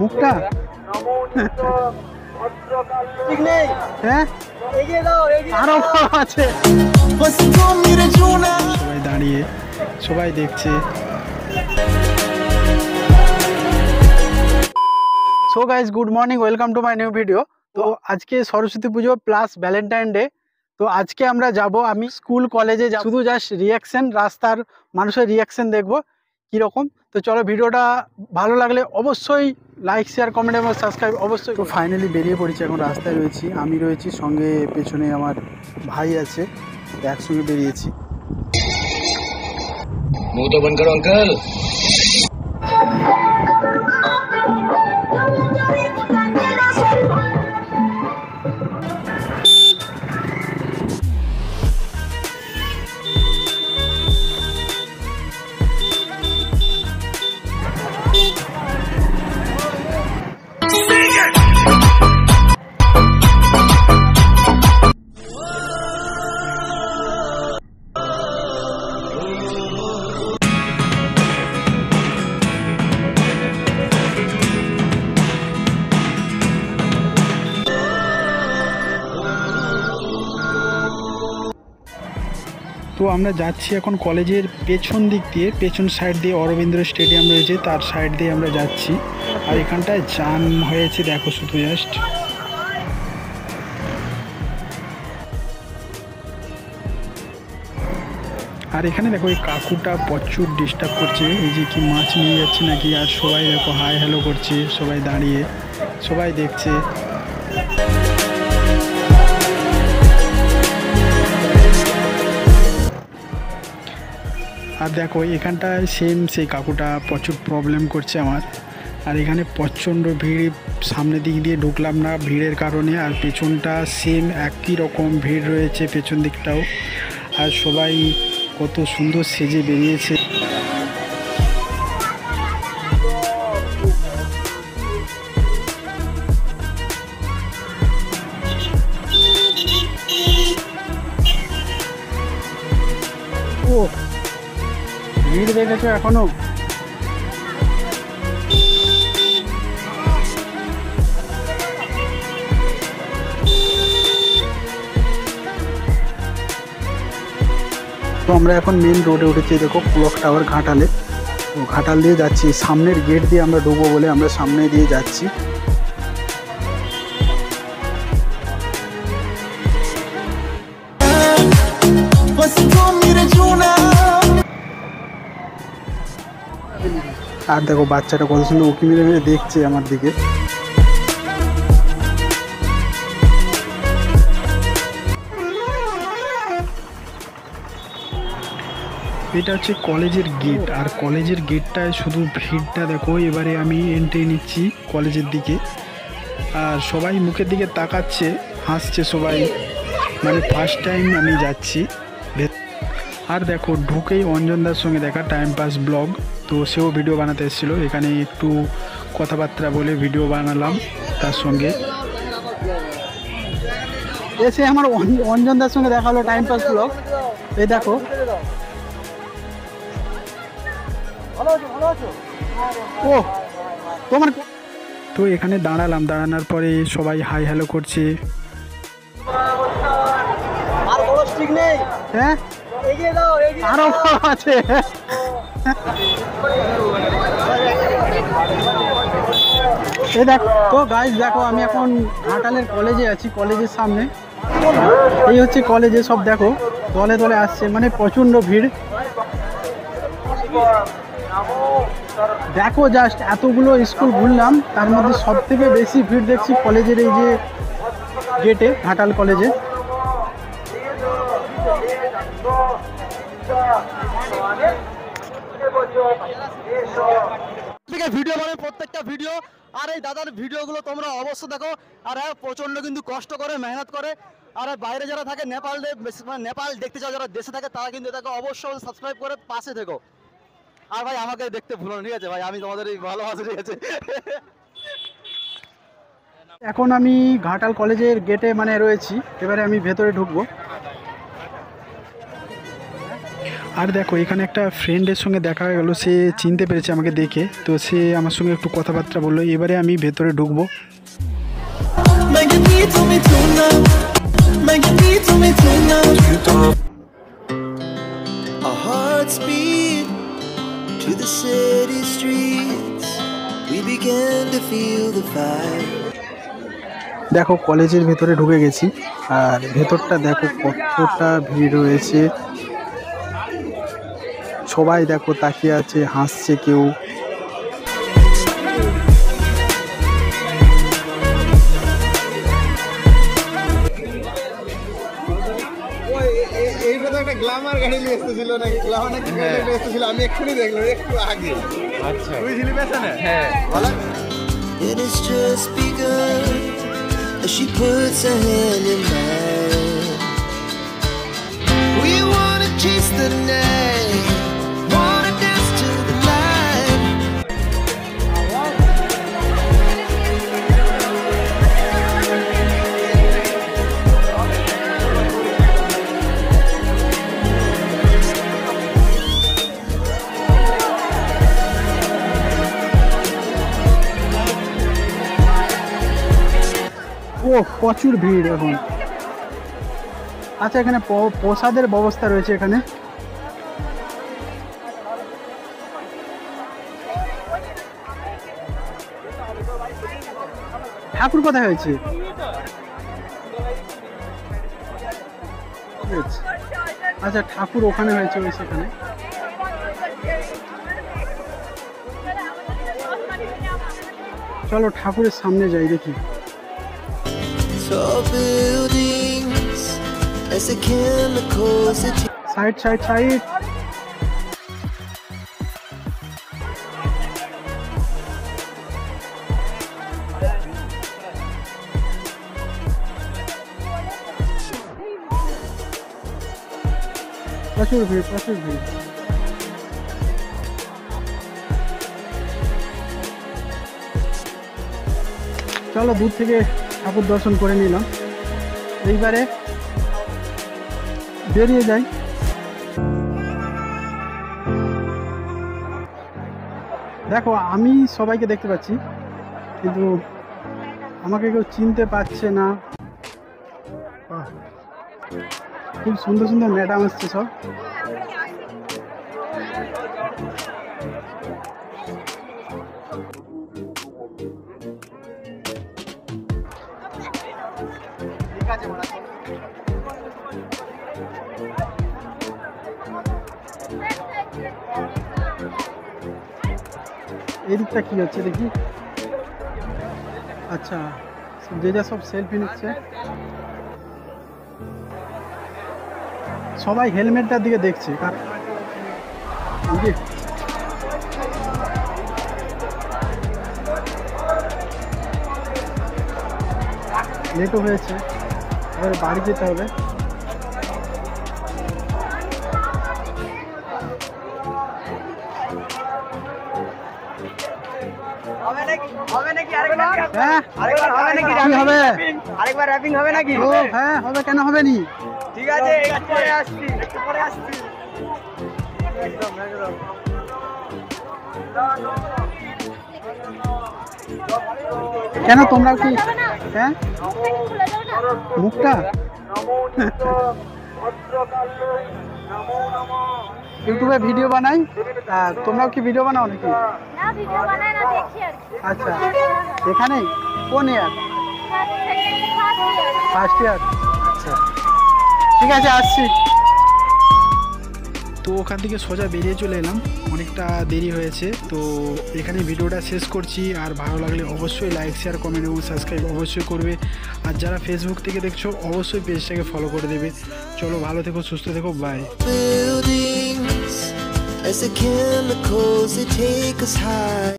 মুখটা ঠিক নেই। হ্যাঁ আরো আছে, সবাই দাঁড়িয়ে সবাই দেখছে। So guys good morning, welcome to my new video. তো আজকে সরস্বতী পুজো প্লাস ভ্যালেন্টাইন ডে। তো আজকে আমরা যাব, আমি স্কুল কলেজে যাব, শুধু জাস্ট রিয়াকশন, রাস্তার মানুষের রিয়াকশন দেখবো কীরকম। তো চলো, ভিডিওটা ভালো লাগলে অবশ্যই লাইক, শেয়ার, কমেন্ট এবং সাবস্ক্রাইব অবশ্যই। তো ফাইনালি বেরিয়ে পড়েছি, এখন রাস্তায় রয়েছি, আমি রয়েছি সঙ্গে, পেছনে আমার ভাই আছে, একসঙ্গে বেরিয়েছি। मुंह तो बंद करो अंकल। তো আমরা যাচ্ছি এখন কলেজের পেছন দিক দিয়ে, পেছন সাইড দিয়ে অরবিন্দ স্টেডিয়াম রয়েছে, তার সাইড দিয়ে আমরা যাচ্ছি। আর এখানটায় জ্যাম হয়েছে, দেখো শুধু জাস্ট। আর এখানে দেখো এই কাকুটা প্রচুর ডিস্টার্ব করছে, এই যে কি মাছ নিয়ে যাচ্ছে নাকি। আর সবাই দেখো হাই হ্যালো করছে, সবাই দাঁড়িয়ে সবাই দেখছে। আর দেখো এখানটায় সেম সেই কাকুটা প্রচুর প্রবলেম করছে আমার। আর এখানে প্রচণ্ড ভিড়, সামনের দিক দিয়ে ঢুকলাম না ভিড়ের কারণে। আর পেছনটা সেম একই রকম ভিড় রয়েছে পেছন দিকটাও। আর সবাই কত সুন্দর সেজে বেরিয়েছে। ও ভিড় দেখেছো এখনো? তো আমরা এখন মেন রোডে উঠেছি, দেখো ক্লক টাওয়ার ঘাটালে। তো ঘাটাল দিয়ে যাচ্ছি, সামনের গেট দিয়ে আমরা ঢুকবো বলে আমরা সামনে দিয়ে যাচ্ছি। আর দেখো বাচ্চাটা কত সুন্দর উঁকি মেরে মেরে দেখছে আমার দিকে। এটা হচ্ছে কলেজের গেট। আর কলেজের গেটটায় শুধু ভিড়টা দেখো। এবারে আমি এন্ট্রি নিচ্ছি কলেজের দিকে, আর সবাই মুখের দিকে তাকাচ্ছে, হাসছে সবাই, মানে ফার্স্ট টাইম আমি যাচ্ছি। আর দেখো ঢুকেই অঞ্জনদার সঙ্গে দেখা, টাইম পাস ব্লগ। তো সেও ভিডিও বানাতে এসেছিলো, এখানে একটু কথাবার্তা বলে ভিডিও বানালাম তার সঙ্গে। এসে আমার অঞ্জনদার সঙ্গে দেখা হলো, টাইম পাস ব্লগ। এই দেখো, ও তোমার। তো এখানে দাঁড়ালাম, দাঁড়ানোর পরে সবাই হাই হ্যালো করছে। হ্যাঁ আরো আছে। এই দেখো তো গাইজ, দেখো আমি এখন ঘাটালের কলেজে আছি, কলেজের সামনে। এই হচ্ছে কলেজে, সব দেখো দলে দলে আসছে, মানে প্রচণ্ড ভিড়। দেখো জাস্ট এতগুলো স্কুল ঘুরলাম, তার মধ্যে সব থেকে বেশি ভিড় দেখছি কলেজের এই যে গেটে, ঘাটাল কলেজে। ভিডিও মানে প্রত্যেকটা ভিডিও, আর এই দাদার ভিডিওগুলো তোমরা অবশ্যই দেখো। আর হ্যাঁ, প্রচণ্ড কিন্তু কষ্ট করে, মেহনত করে। আর বাইরে যারা থাকে, নেপাল দেখতে চাও যারা দেশে থাকে, তারা কিন্তু দেখো অবশ্যই সাবস্ক্রাইব করে পাশে থেকো। আর ভাই আমাকে দেখতে ভুলো না, ঠিক আছে ভাই, আমি তোমাদের ভালোবাসি, ঠিক আছে। এখন আমি ঘাটাল কলেজের গেটে মানে রয়েছি, এবারে আমি ভেতরে ঢুকবো। আর দেখো এখানে একটা ফ্রেন্ডের সঙ্গে দেখা হয়ে গেল, সে চিনতে পেরেছে আমাকে দেখে, তো সে আমার সঙ্গে একটু কথাবার্তা বললো। এবারে আমি ভেতরে ঢুকবো। দেখো কলেজের ভেতরে ঢুকে গেছি, আর ভেতরটা দেখো কতটা ভিড় রয়েছে। সবাই দেখো তাকিয়ে আছে, হাসছে কেউ। একটা গ্ল্যামার গাড়ি নিয়ে এসেছিল নাকি, গ্ল্যামার নাকি গাড়ি নিয়ে এসেছিল, আমি এক্ষুনি দেখলাম একটু আগে। আচ্ছা তুই ছিলি পেছনে? হ্যাঁ। It has just begun as she puts her hand in mine. We wanna chase the night, wanna dance to the light. ও প্রচুর ভিড় এখন। আচ্ছা এখানে প্রসাদের ব্যবস্থা রয়েছে এখানে। ঠাকুর কোথায় হয়েছে? আচ্ছা ঠাকুর ওখানে হয়েছে, ওই সেখানে। চলো ঠাকুরের সামনে যাই দেখি। Side side side. প্রচুর ভিড়, প্রচুর ভিড়। চলো দূর থেকে ঠাকুর দর্শন করে নিলাম, এইবারে বেরিয়ে যাই। দেখো আমি সবাইকে দেখতে পাচ্ছি, কিন্তু আমাকে কেউ চিনতে পারছে না। খুব সুন্দর সুন্দর ম্যাডাম আসছে সব। এদিকটা কি হচ্ছে দেখি। আচ্ছা যে যা সব সেলফি নিচ্ছে, সবাই হেলমেটটার দিকে দেখছে। লেটও হয়েছে, এবার বাড়ি যেতে হবে। হ্যাঁ হবে, কেন হবে নি? ঠিক আছে একটু পরে আসছি, একটু পরে আসছি। একদম একদম। কেন তোমরা কি? হ্যাঁ মুখটা ইউটিউবে ভিডিও বানাই, তোমরাও কি ভিডিও বানাও নাকি? আচ্ছা এখানে কোন ইয়ার? First year. আচ্ছা ঠিক আছে আসছি। তো ওখান থেকে সোজা বেরিয়ে চলে এলাম, অনেকটা দেরি হয়েছে। তো এখানে ভিডিওটা শেষ করছি। আর ভালো লাগলে অবশ্যই লাইক শেয়ার কমেন্ট এবং সাবস্ক্রাইব অবশ্যই করবে। আর যারা ফেসবুক থেকে দেখছো অবশ্যই পেজটাকে ফলো করে দেবে। চলো ভালো থেকো, সুস্থ থেকো, বাই।